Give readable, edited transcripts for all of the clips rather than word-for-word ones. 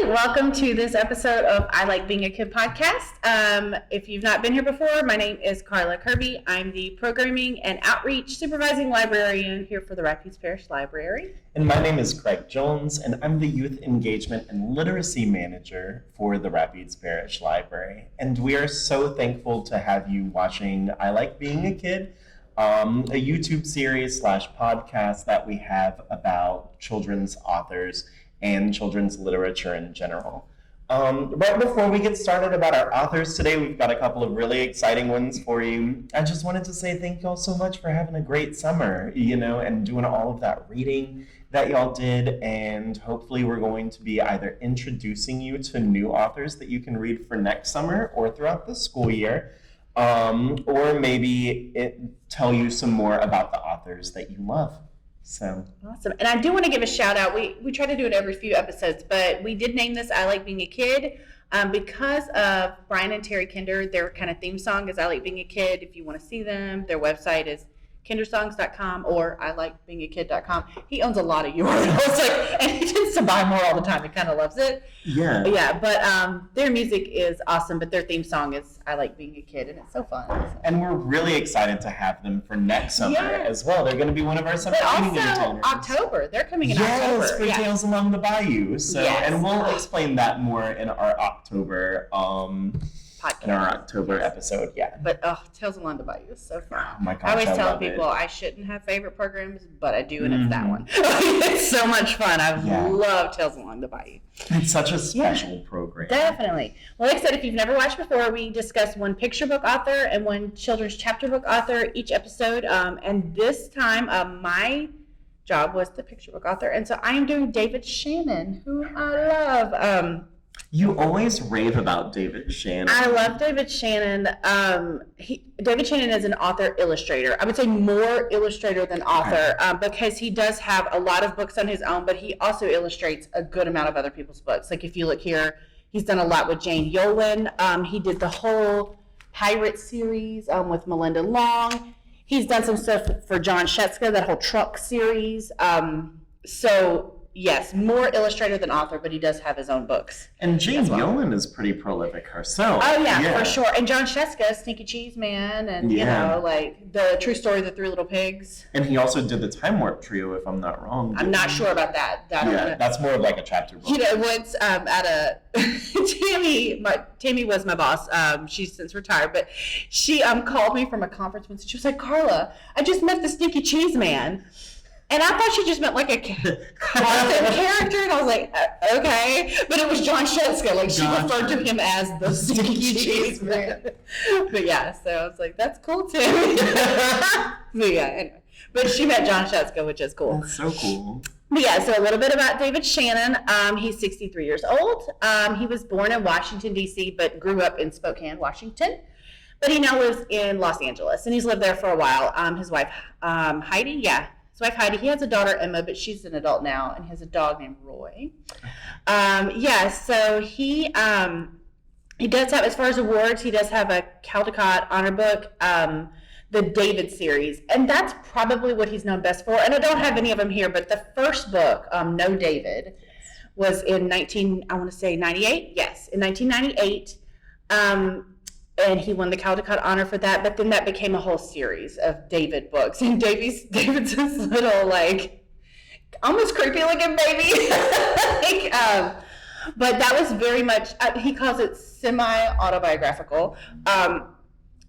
right, welcome to this episode of I Like Being a Kid podcast. If you've not been here before, my name is Karla Kirby. I'm the Programming and Outreach Supervising Librarian here for the Rapides Parish Library. And my name is Craig Jones, and I'm the Youth Engagement and Literacy Manager for the Rapides Parish Library. And we are so thankful to have you watching I Like Being a Kid, a YouTube series / podcast that we have about children's authors and children's literature in general. Right before we get started about our authors today, we've got a couple of really exciting ones for you. I just wanted to say thank y'all so much for having a great summer, and doing all of that reading that y'all did. And hopefully we're going to be either introducing you to new authors that you can read for next summer or throughout the school year, or maybe tell you some more about the authors that you love. So awesome. And I do want to give a shout out. We try to do it every few episodes, but we did name this I Like Being a Kid because of Brian and Terry Kinder. Their kind of theme song is I Like Being a Kid. If you want to see them, their website is kindersongs.com or ilikebeingaKid.com. He owns a lot of URLs, and he tends to buy more all the time. He kind of loves it. Yeah. But their music is awesome, but their theme song is I Like Being a Kid, and it's so fun. So. And we're really excited to have them for next summer as well. They're going to be one of our summer reading entertainers. October. They're coming in October. Yes, for Tales Along the Bayou. So, yes. And we'll explain that more in our October podcast. In our October episode, But Tales Along the Bayou is so fun. Oh my gosh, I always tell love people it. I shouldn't have favorite programs, but I do, and it's that one. It's so much fun. I love Tales Along the Bayou. It's such a special program. Definitely. Well, like I said, if you've never watched before, we discuss one picture book author and one children's chapter book author each episode. And this time, my job was the picture book author, and so I am doing David Shannon, who I love. You always rave about David Shannon. I love David Shannon. David Shannon is an author-illustrator. I would say more illustrator than author, because he does have a lot of books on his own, but he also illustrates a good amount of other people's books. Like if you look here, he's done a lot with Jane Yolen. He did the whole Pirate series with Melinda Long. He's done some stuff for John Shetska, that whole Truck series. Yes, more illustrator than author, but he does have his own books. And Jane Yolen is pretty prolific herself. Oh, yeah, for sure. And John Shetska, Sneaky Cheese Man, and, like the True Story of the Three Little Pigs. And he also did the Time Warp Trio, if I'm not wrong. I'm not sure about that. That's more of like a chapter book. Once at Tammy was my boss. She's since retired, but she called me from a conference once. She was like, Karla, I just met the Sneaky Cheese Man. And I thought she just meant like a constant character, and I was like, okay. But it was John Shetska. Like, she referred to him as the Sneaky Cheese Man. But yeah, so I was like, that's cool too. Anyway. But she met John Shetska, which is cool. That's so cool. But yeah, so a little bit about David Shannon. He's 63 years old. He was born in Washington, D.C., but grew up in Spokane, Washington. But he now lives in Los Angeles, and he's lived there for a while. His wife, Heidi, he has a daughter, Emma, but she's an adult now, and he has a dog named Roy. So he does have, as far as awards, he does have a Caldecott honor book, the David series, and that's probably what he's known best for. And I don't have any of them here, but the first book, No David, was in 1998. Yes, in 1998. And he won the Caldecott honor for that, but then that became a whole series of David books. And David's this little, like, almost creepy looking baby. But that was very much, he calls it semi-autobiographical.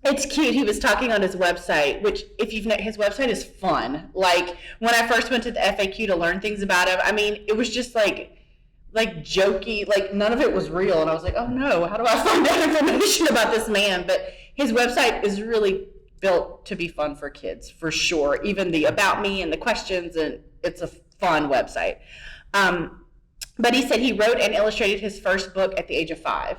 It's cute. He was talking on his website, which his website is fun. Like, when I first went to the FAQ to learn things about him, I mean, it was just like jokey, like none of it was real, and I was like, oh no, how do I find out information about this man? But his website is really built to be fun for kids, for sure. Even the about me and the questions, and it's a fun website. But he said he wrote and illustrated his first book at the age of 5.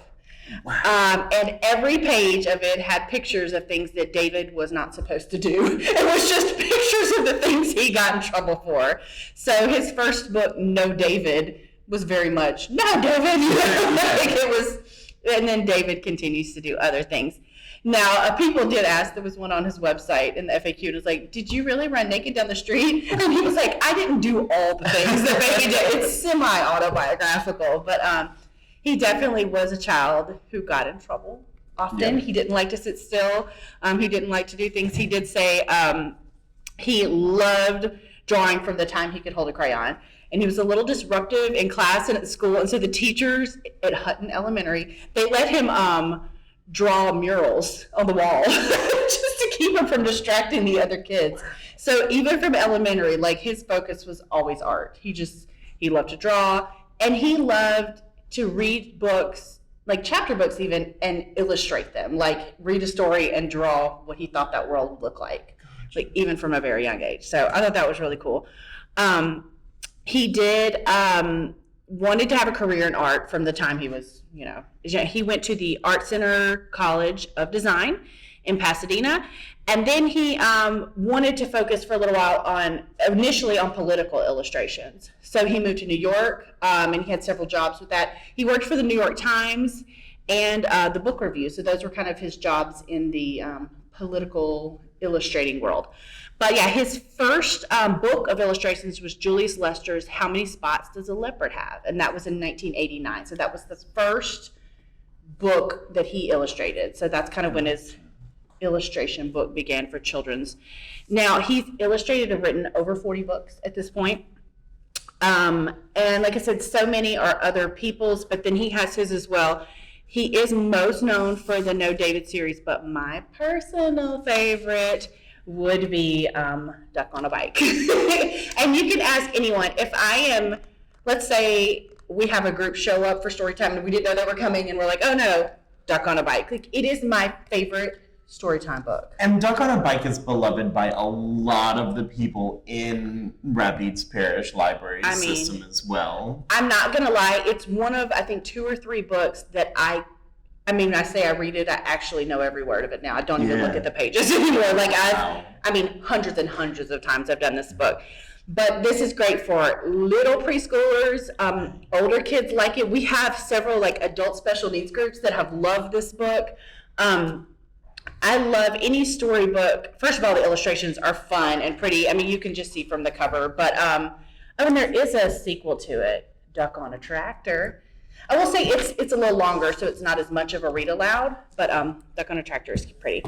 Wow. And every page of it had pictures of things that David was not supposed to do. It was just pictures of the things he got in trouble for. So his first book, No David, was very much, no, David. Like it was, and then David continues to do other things. Now, people did ask, there was one on his website in the FAQ, and it was like, did you really run naked down the street? And he was like, I didn't do all the things that baby did. It's semi-autobiographical, but He definitely was a child who got in trouble often. Yeah. He didn't like to sit still. He didn't like to do things. He did say he loved drawing from the time he could hold a crayon. And he was a little disruptive in class and at school. And so the teachers at Hutton Elementary, they let him draw murals on the wall just to keep him from distracting the other kids. So even from elementary, like his focus was always art. He loved to draw, and he loved to read books, like chapter books even, and illustrate them, like read a story and draw what he thought that world would look like even from a very young age. So I thought that was really cool. He did wanted to have a career in art from the time he was, he went to the Art Center College of Design in Pasadena, and then he wanted to focus for a little while initially on political illustrations. So he moved to New York, and he had several jobs with that. He worked for the New York Times and the Book Review. So those were kind of his jobs in the political illustrating world. But yeah, his first book of illustrations was Julius Lester's How Many Spots Does a Leopard Have? And that was in 1989. So that was the first book that he illustrated. So that's kind of when his illustration book began for children's. Now, he's illustrated and written over 40 books at this point. And like I said, so many are other people's, but then he has his as well. He is most known for the No David series, but my personal favorite would be Duck on a Bike. And you can ask anyone, if I am, let's say we have a group show up for story time and we didn't know they were coming and we're like, oh no, Duck on a Bike. Like, it is my favorite storytime book. And Duck on a Bike is beloved by a lot of the people in Rapides Parish Library system as well. I'm not going to lie, it's one of, I think, 2 or 3 books that I say I read it, I actually know every word of it now. I don't even look at the pages anymore. Like hundreds and hundreds of times I've done this book. But this is great for little preschoolers, older kids like it. We have several like adult special needs groups that have loved this book. I love any storybook. First of all, the illustrations are fun and pretty. I mean, you can just see from the cover. But and there is a sequel to it, Duck on a Tractor. I will say it's a little longer, so it's not as much of a read aloud, but Duck on a Tractor is pretty.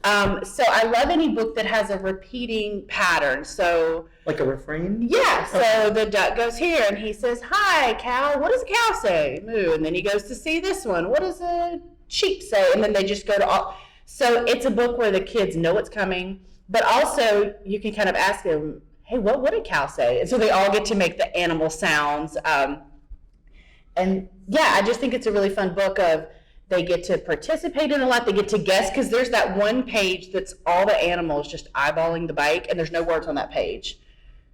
So I love any book that has a repeating pattern. So like a refrain? Yeah, so the duck goes here and he says, hi, cow. What does a cow say? Moo. And then he goes to see this one. What does a sheep say? And then they just go to all. So it's a book where the kids know what's coming, but also you can kind of ask them, hey, what would a cow say? And so they all get to make the animal sounds. And yeah, I just think it's a really fun book of they get to participate in a lot. They get to guess, because there's that one page that's all the animals just eyeballing the bike, and there's no words on that page.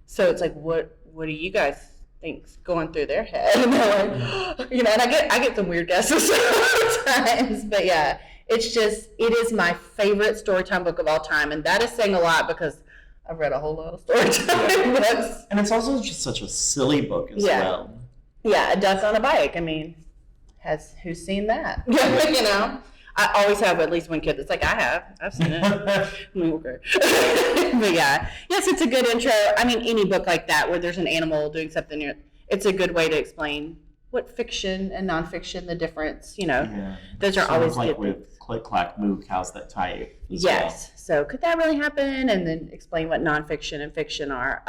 So it's like, what do you guys think's going through their head? And they're like, and I get some weird guesses sometimes. But yeah, it is my favorite storytime book of all time, and that is saying a lot because I've read a whole lot of storytime books. And it's also just such a silly book as well. Yeah, A Duck on a Bike. I mean, who's seen that? I always have at least one kid that's like, I've seen it. Okay. But yeah, yes, it's a good intro. I mean, any book like that where there's an animal doing something, it's a good way to explain what fiction and nonfiction, the difference. Those are always like good. With Click Clack Moo, Cows That Type. Yes. So could that really happen? And then explain what nonfiction and fiction are.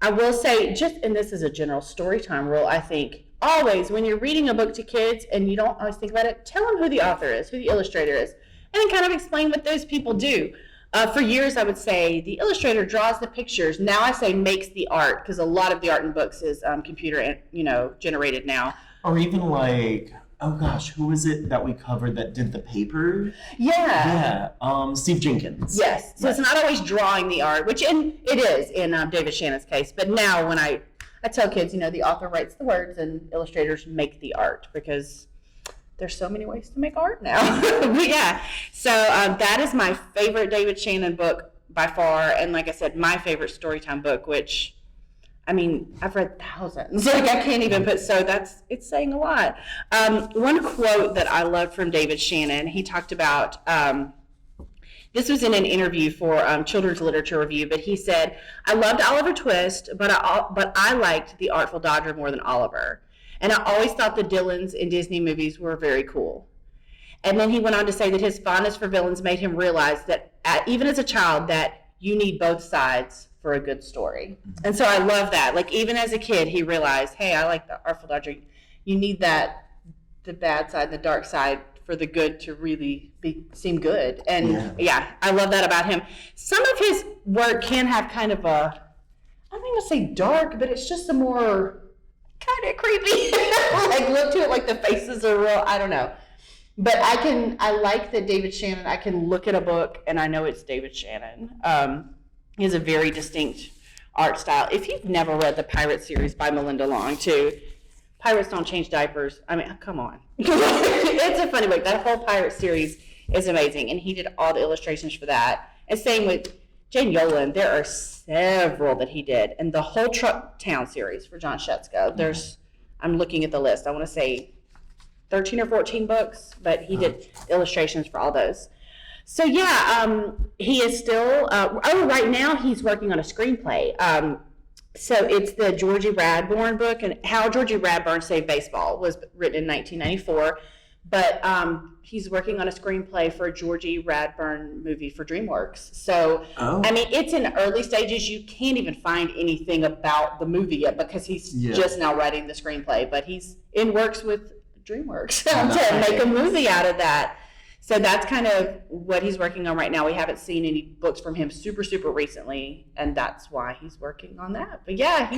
I will say, and this is a general storytime rule, I think, always when you're reading a book to kids and you don't always think about it, tell them who the author is, who the illustrator is, and then kind of explain what those people do. For years, I would say the illustrator draws the pictures. Now I say makes the art, because a lot of the art in books is computer, generated now. Or even like, oh gosh, who was it that we covered that did the paper? Yeah. Steve Jenkins. Yes. So It's not always drawing the art, which it is in David Shannon's case. But now when I tell kids, the author writes the words and illustrators make the art, because there's so many ways to make art now. But yeah. So that is my favorite David Shannon book by far. And like I said, my favorite storytime book, which, I've read thousands. Like I can't even put, so it's saying a lot. One quote that I love from David Shannon, he talked about, this was in an interview for Children's Literature Review, but he said, I loved Oliver Twist, but I liked The Artful Dodger more than Oliver. And I always thought the Dylans in Disney movies were very cool. And then he went on to say that his fondness for villains made him realize that even as a child, that you need both sides for a good story. And so I love that. Like, even as a kid, he realized, hey, I like the Artful Dodger. You need that, the bad side, the dark side, for the good to really seem good. And yeah, I love that about him. Some of his work can have kind of a, I don't even say dark, but it's just a more kind of creepy. Like, look to it like the faces are real. I don't know. But I like that David Shannon, I can look at a book and I know it's David Shannon. He has a very distinct art style. If you've never read the Pirate series by Melinda Long, too, Pirates Don't Change Diapers. I mean, come on. It's a funny book. That whole Pirate series is amazing. And he did all the illustrations for that. And same with Jane Yolen. There are several that he did. And the whole Truck Town series for John Shetsko. There's, I'm looking at the list. I want to say 13 or 14 books. But he did illustrations for all those. So yeah, he is still, right now he's working on a screenplay. So it's the Georgie Radbourne book, and How Georgie Radbourne Saved Baseball was written in 1994. But he's working on a screenplay for a Georgie Radbourne movie for DreamWorks. So, I mean, it's in early stages. You can't even find anything about the movie yet because he's just now writing the screenplay. But he's in works with DreamWorks to make a movie out of that. So that's kind of what he's working on right now. We haven't seen any books from him super, super recently, and that's why he's working on that. But yeah,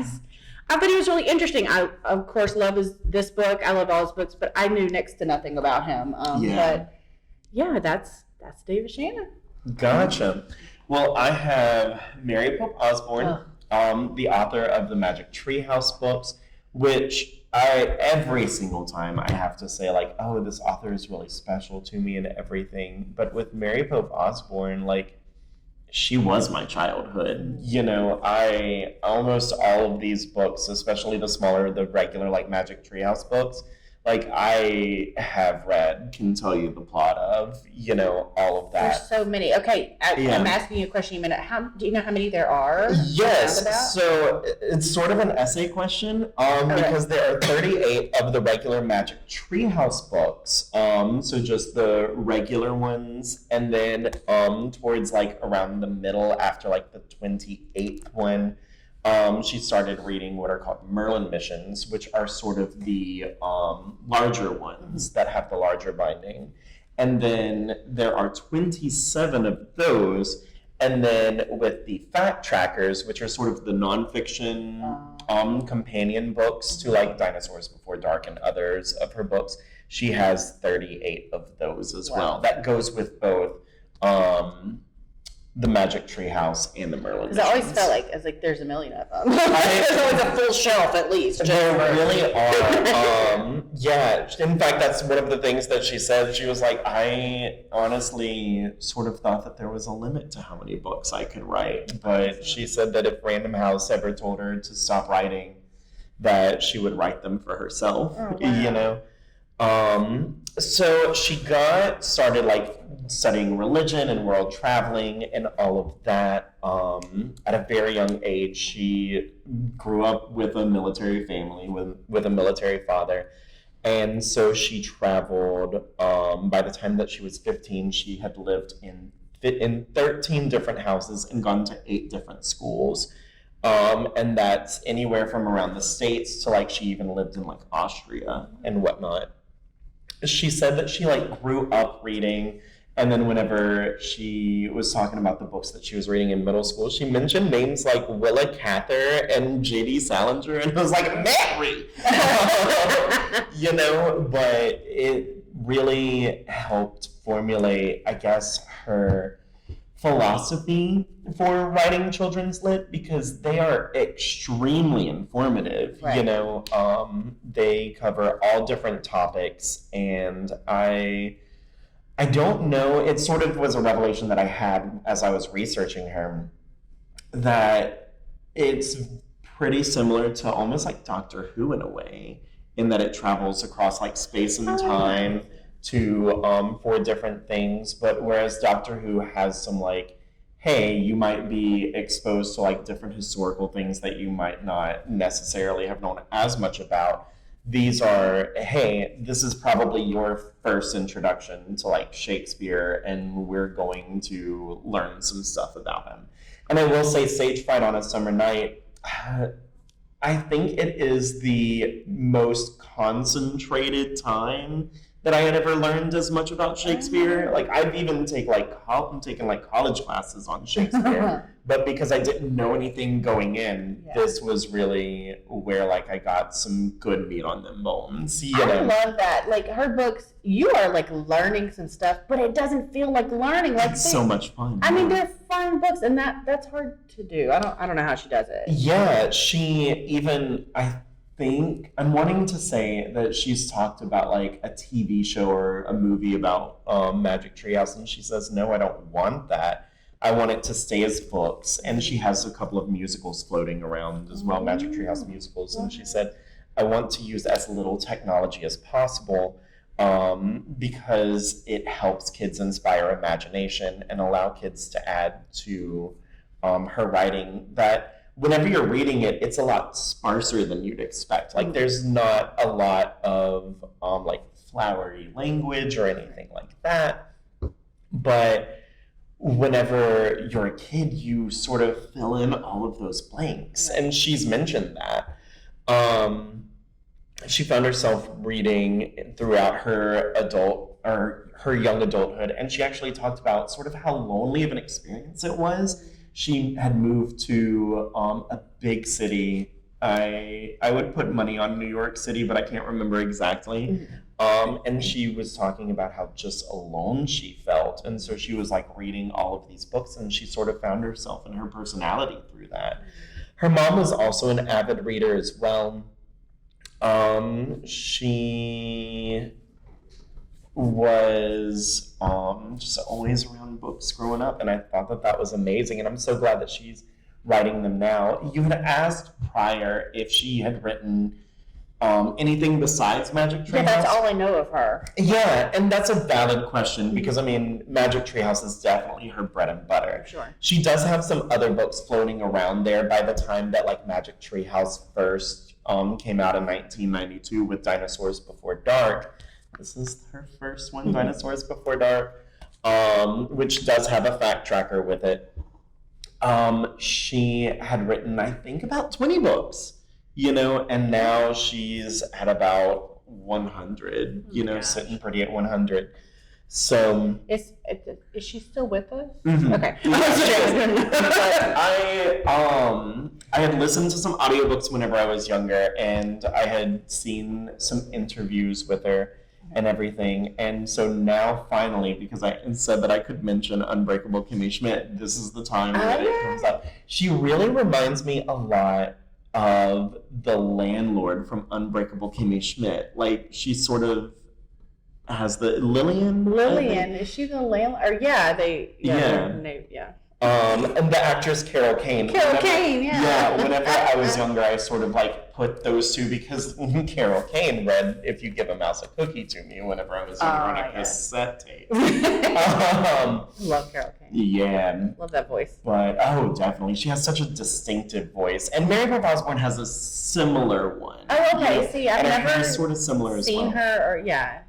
I thought he was really interesting. I, of course, love this book. I love all his books, but I knew next to nothing about him. But yeah, that's David Shannon. Gotcha. Well, I have Mary Pope Osborne, the author of the Magic Treehouse books, which every single time I have to say, like, oh, this author is really special to me and everything. But with Mary Pope Osborne, like, she was my childhood. You know, almost all of these books, especially the smaller, the regular, like, Magic Treehouse books, like, I have read, can tell you the plot of, you know, all of that. There's so many. Okay, I'm asking you a question in a minute. Do you know how many there are? Yes, so it's sort of an essay question, because there are 38 of the regular Magic Treehouse books, so just the regular ones, and then towards, like, around the middle, after, like, the 28th one, she started reading what are called Merlin missions, which are sort of the larger ones that have the larger binding. And then there are 27 of those. And then with the fact trackers, which are sort of the nonfiction companion books to, like, Dinosaurs Before Dark and others of her books, she has 38 of those as well. That goes with both the Magic Treehouse and the Merlin Because I always felt like there's a million of them. There's always a full shelf at least. There really are. Yeah, in fact, that's one of the things that she said. She was like, I honestly sort of thought that there was a limit to how many books I could write. But she said that if Random House ever told her to stop writing, that she would write them for herself, you know? So she got started, like, studying religion and world traveling and all of that. At a very young age, she grew up with a military family, with a military father. And so she traveled, by the time that she was 15, she had lived in 13 different houses and gone to 8 different schools. And that's anywhere from around the States to, like, she even lived in, like, Austria and whatnot. She said that she, like, grew up reading, and then whenever she was talking about the books that she was reading in middle school, she mentioned names like Willa Cather and J.D. Salinger, and I was like, Mary! You know, but it really helped formulate, I guess, her philosophy for writing children's lit, because they are extremely informative. You know, they cover all different topics, and I don't know, it sort of was a revelation that I had as I was researching her, that it's pretty similar to almost like Doctor Who in a way, in that it travels across, like, space and time to for different things. But whereas Doctor Who has some, like, hey, you might be exposed to, like, different historical things that you might not necessarily have known as much about, these are, hey, this is probably your first introduction to like Shakespeare, and we're going to learn some stuff about him. And I will say, Sage Fright on a Summer Night, I think it is the most concentrated time that I had ever learned as much about Shakespeare. Like I've even taken like college classes on Shakespeare, but because I didn't know anything going in, this was really where like I got some good meat on them bones. I love that. Like her books, you are like learning some stuff, but it doesn't feel like learning. Like it's so much fun. I mean, they're fun books, and that's hard to do. I don't know how she does it. Yeah, I think I'm wanting to say that she's talked about like a TV show or a movie about Magic Treehouse, and she says, no, I don't want that. I want it to stay as books. And she has a couple of musicals floating around as well, Magic Treehouse musicals. And she said, I want to use as little technology as possible because it helps kids inspire imagination and allow kids to add to her writing that whenever you're reading it, it's a lot sparser than you'd expect. Like there's not a lot of like flowery language or anything like that. But whenever you're a kid, you sort of fill in all of those blanks. And she's mentioned that. She found herself reading throughout her young adulthood, and she actually talked about sort of how lonely of an experience it was. She had moved to a big city. I would put money on New York City, but I can't remember exactly. And she was talking about how just alone she felt. And so she was like reading all of these books, and she sort of found herself and her personality through that. Her mom was also an avid reader as well. She was just always around books growing up, and I thought that was amazing, and I'm so glad that she's writing them now. You had asked prior if she had written anything besides Magic Treehouse. Yeah, that's all I know of her. Yeah, and that's a valid question because, I mean, Magic Treehouse is definitely her bread and butter. Sure. She does have some other books floating around there by the time that, like, Magic Treehouse first came out in 1992 with Dinosaurs Before Dark. This is her first one, Dinosaurs Before Dark, which does have a fact tracker with it. She had written, I think, about 20 books, and now she's at about 100, sitting pretty at 100. So is she still with us? Mm-hmm. Okay. I had listened to some audiobooks whenever I was younger, and I had seen some interviews with her and everything. And so now finally, because I said that I could mention Unbreakable Kimmy Schmidt, this is the time that it comes up. She really reminds me a lot of the landlord from Unbreakable Kimmy Schmidt. Like, she sort of has the Lillian, is she the landlord? Yeah. And the actress Carol Kane. Yeah, whenever I was younger, I sort of like put those two because Carol Kane read If You Give a Mouse a Cookie to Me whenever I was younger on a cassette tape. Love Carol Kane. Yeah. Love that voice. But, definitely. She has such a distinctive voice. And Mary Beth Osborne has a similar one. Oh, okay. See, I've never sort of similar seen as well. her,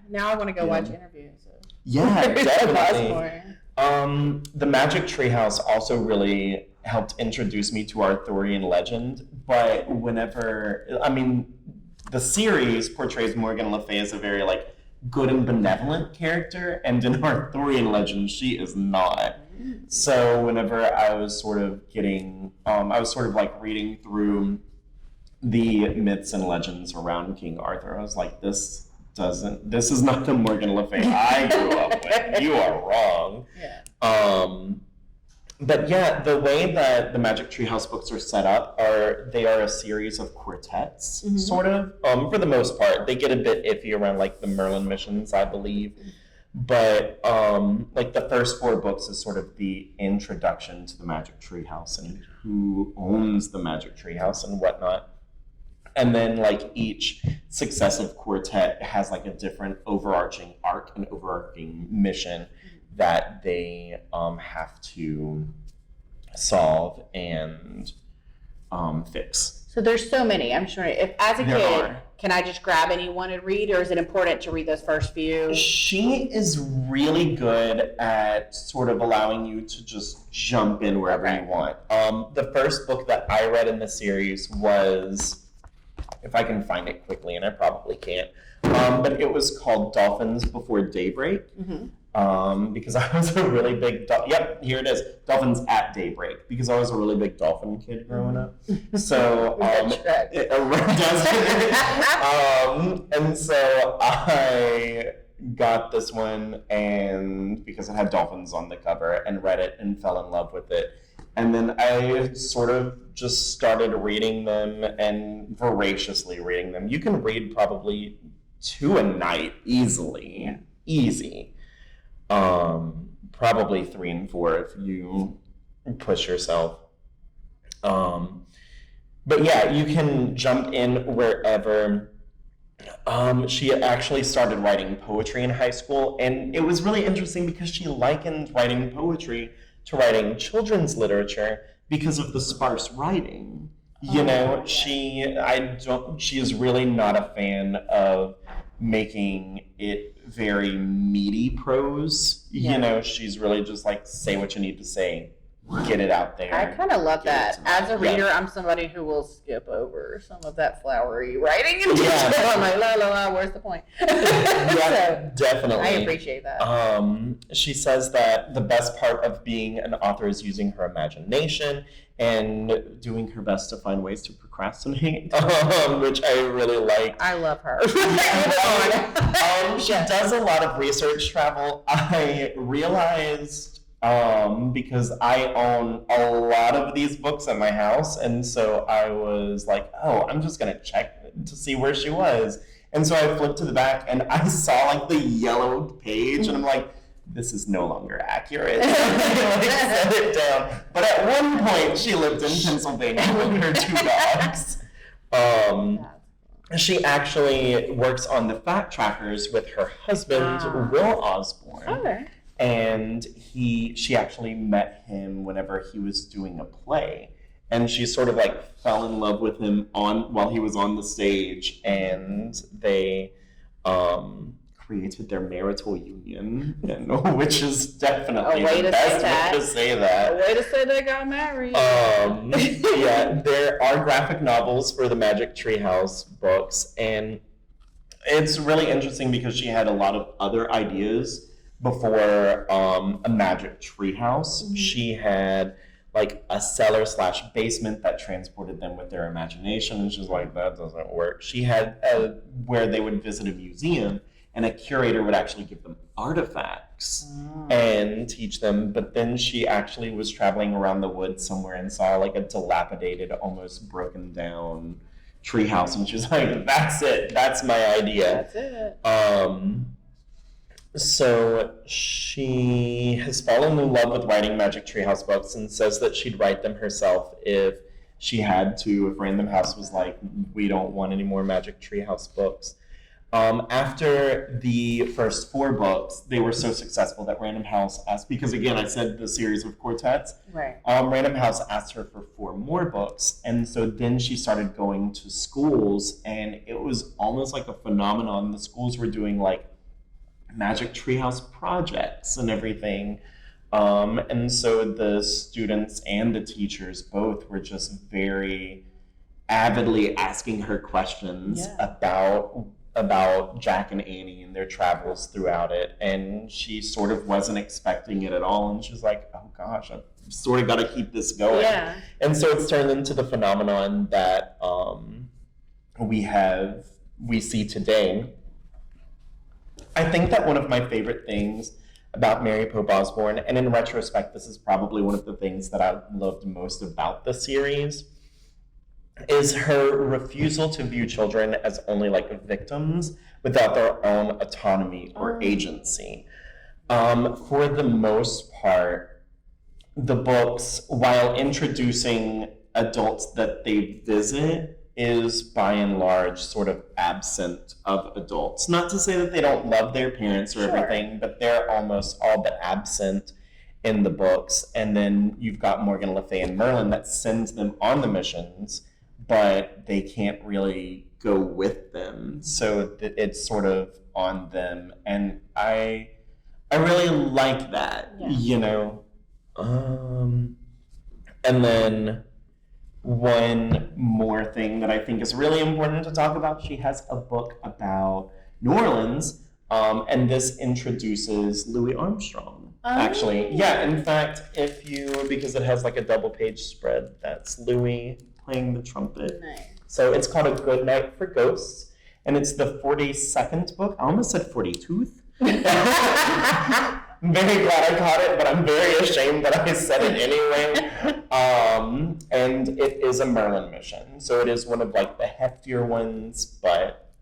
now I want to go watch interviews. So. Yeah, definitely. The Magic Treehouse also really helped introduce me to Arthurian legend, but the series portrays Morgan Le Fay as a very, like, good and benevolent character, and in Arthurian legend, she is not. So whenever I was sort of reading through the myths and legends around King Arthur, I was like, this is not the Morgan Le Fay I grew up with. You are wrong. Yeah. But yeah, the way that the Magic Treehouse books are set up they are a series of quartets, sort of. For the most part, they get a bit iffy around like the Merlin missions, I believe. But like the first 4 books is sort of the introduction to the Magic Treehouse and who owns the Magic Treehouse and whatnot. And then like each successive quartet has like a different overarching arc and overarching mission that they have to solve. And fix. So there's so many. I'm sure if as a There kid, are. can I just grab any one and read, or is it important to read those first few? She is really good at sort of allowing you to just jump in wherever you want. The first book that I read in the series was, if I can find it quickly, and I probably can't, but it was called Dolphins Before Daybreak. Because I was a really big, yep, here it is, Dolphins at Daybreak, because I was a really big dolphin kid growing up. So, and so I got this one, and because it had dolphins on the cover, and read it and fell in love with it. And then I sort of just started reading them and voraciously reading them. You can read probably 2 a night easily, easy. Probably 3 and 4 if you push yourself. But yeah, you can jump in wherever. She actually started writing poetry in high school, and it was really interesting because she likened writing poetry to writing children's literature because of the sparse writing. You know, she is really not a fan of making it very meaty prose. Yeah. You know, she's really just like, say what you need to say, get it out there. I kind of love that. As a reader, Yeah. I'm somebody who will skip over some of that flowery writing and Yeah. I'm like, la la la, where's the point? Yeah, definitely. I appreciate that. She says that the best part of being an author is using her imagination and doing her best to find ways to procrastinate, which I really like. I love her. She does a lot of research travel. I realized, because I own a lot of these books at my house, and so I was like, oh, I'm just going to check to see where she was. And so I flipped to the back, and I saw like the yellowed page, and I'm like, this is no longer accurate. I set it down. But at one point, she lived in Pennsylvania with her 2 dogs. She actually works on the fact trackers with her husband, Will Osborne. Okay. And she actually met him whenever he was doing a play. And she sort of like fell in love with him while he was on the stage, and they created their marital union, which is definitely the best way to say that. A way to say they got married. Yeah, there are graphic novels for the Magic Treehouse books, and it's really interesting because she had a lot of other ideas before a Magic Treehouse. She had like a cellar/basement that transported them with their imagination, and she's like, that doesn't work. She had where they would visit a museum, and a curator would actually give them artifacts and teach them. But then she actually was traveling around the woods somewhere and saw like a dilapidated, almost broken down treehouse, and she was like, that's it. That's my idea. That's it. So she has fallen in love with writing Magic Treehouse books and says that she'd write them herself if she had to, if Random House was like, we don't want any more Magic Treehouse books. After the first 4 books, they were so successful that Random House asked, because again, I said the series of quartets. Right. Random House asked her for 4 more books, and so then she started going to schools, and it was almost like a phenomenon. The schools were doing like Magic Treehouse projects and everything. And so the students and the teachers both were just very avidly asking her questions about Jack and Annie and their travels throughout it. And she sort of wasn't expecting it at all. And she's like, oh gosh, I've sort of got to keep this going. Yeah. And so it's turned into the phenomenon that we see today. I think that one of my favorite things about Mary Pope Osborne, and in retrospect, this is probably one of the things that I loved most about the series, is her refusal to view children as only like victims without their own autonomy or agency. For the most part, the books, while introducing adults that they visit, is by and large sort of absent of adults. Not to say that they don't love their parents or everything, but they're almost all but absent. in the books. And then you've got Morgan Le Fay and Merlin that sends them on the missions, but they can't really go with them. So it's sort of on them. And I really like that, you know. And then one more thing that I think is really important to talk about, she has a book about New Orleans, and this introduces Louis Armstrong, actually. Yeah, in fact, because it has like a double page spread, that's Louis playing the trumpet. Nice. So it's called A Good Night for Ghosts, and it's the 42nd book. I almost said 42th. I'm very glad I caught it, but I'm very ashamed that I said it anyway. And it is a Merlin mission. So it is one of like the heftier ones, but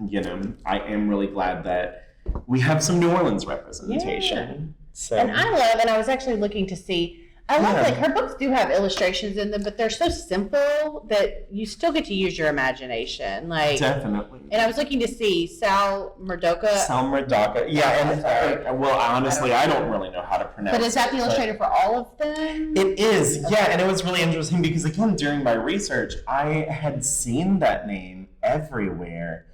you know, I am really glad that we have some New Orleans representation. Yeah. So. And I was actually looking to see, I love like her books do have illustrations in them, but they're so simple that you still get to use your imagination. Like definitely. And I was looking to see Sal Murdoka. Yeah, and well, honestly, I don't really know how to pronounce it. But is that the illustrator for all of them? It is, yeah, and it was really interesting because, again, during my research, I had seen that name everywhere,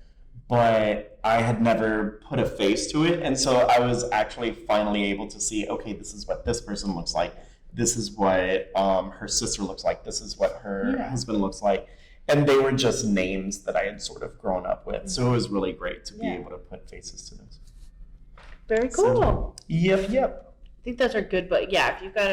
but I had never put a face to it, and so I was actually finally able to see, okay, this is what this person looks like, this is what her sister looks like, this is what her husband looks like. And they were just names that I had sort of grown up with. So it was really great to be able to put faces to those. Very cool. So, yep. I think those are good, but yeah, if you've got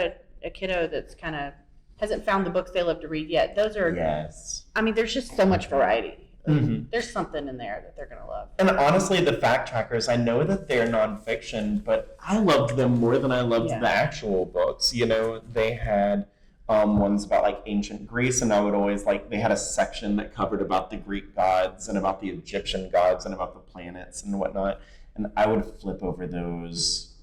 a kiddo that's kind of hasn't found the books they love to read yet, those are, I mean, there's just so much variety. Like, there's something in there that they're going to love. And honestly, the fact trackers, I know that they're nonfiction, but I loved them more than I loved the actual books. You know, they had ones about like ancient Greece, and I would always they had a section that covered about the Greek gods and about the Egyptian gods and about the planets and whatnot, and I would flip over those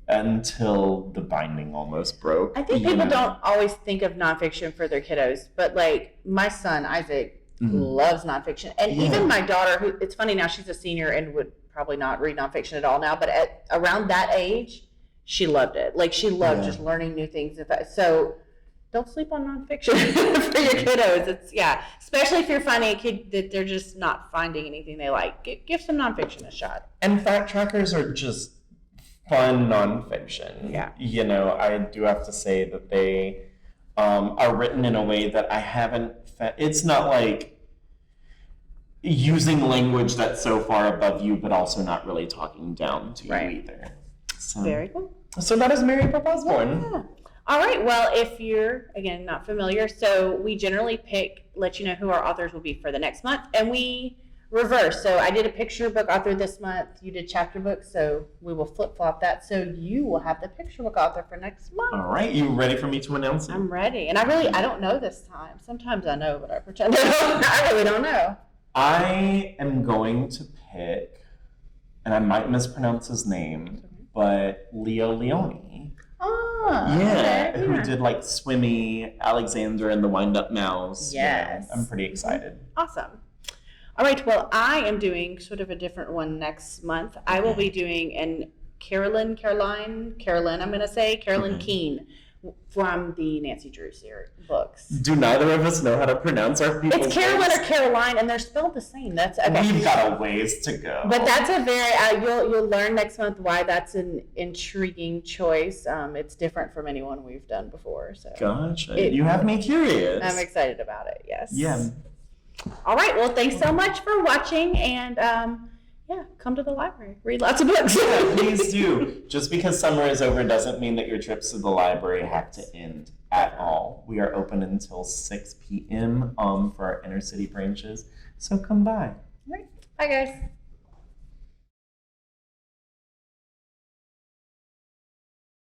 until the binding almost broke. I think people don't always think of nonfiction for their kiddos, but like my son Isaac loves nonfiction, and even my daughter, who it's funny now she's a senior and would probably not read nonfiction at all now, but around that age she loved it. Like she loved just learning new things. So don't sleep on nonfiction for your kiddos. It's especially if you're finding a kid that they're just not finding anything they like. Give some nonfiction a shot. And fact trackers are just fun nonfiction. Yeah. You know, I do have to say that they are written in a way that I haven't. It's not like using language that's so far above you, but also not really talking down to you either. So, very cool. So that is Mary Pope Osborne. Yeah. All right, well, if you're, again, not familiar, so we generally let you know who our authors will be for the next month, and we reverse. So I did a picture book author this month, you did chapter books, so we will flip-flop that, so you will have the picture book author for next month. All right, you ready for me to announce it? I'm ready, and I don't know this time. Sometimes I know, but I pretend I don't. I really don't know. I am going to pick, and I might mispronounce his name, but Leo Leone. Who did like Swimmy, Alexander, and the Wind-Up Mouse. Yes. I'm pretty excited. Awesome. All right, well, I am doing sort of a different one next month. I will be doing Carolyn Keene from the Nancy Drew series books. Do neither of us know how to pronounce our people's It's Carolyn or Caroline, and they're spelled the same. That's okay. We've got a ways to go. But that's a very you'll learn next month why that's an intriguing choice. It's different from anyone we've done before. So gotcha. You have me curious. I'm excited about it. Yes. Yeah. All right. Well, thanks so much for watching, and come to the library. Read lots of books. Yeah, please do. Just because summer is over doesn't mean that your trips to the library have to end at all. We are open until 6 p.m. For our inner city branches, so come by. All right. Bye, guys.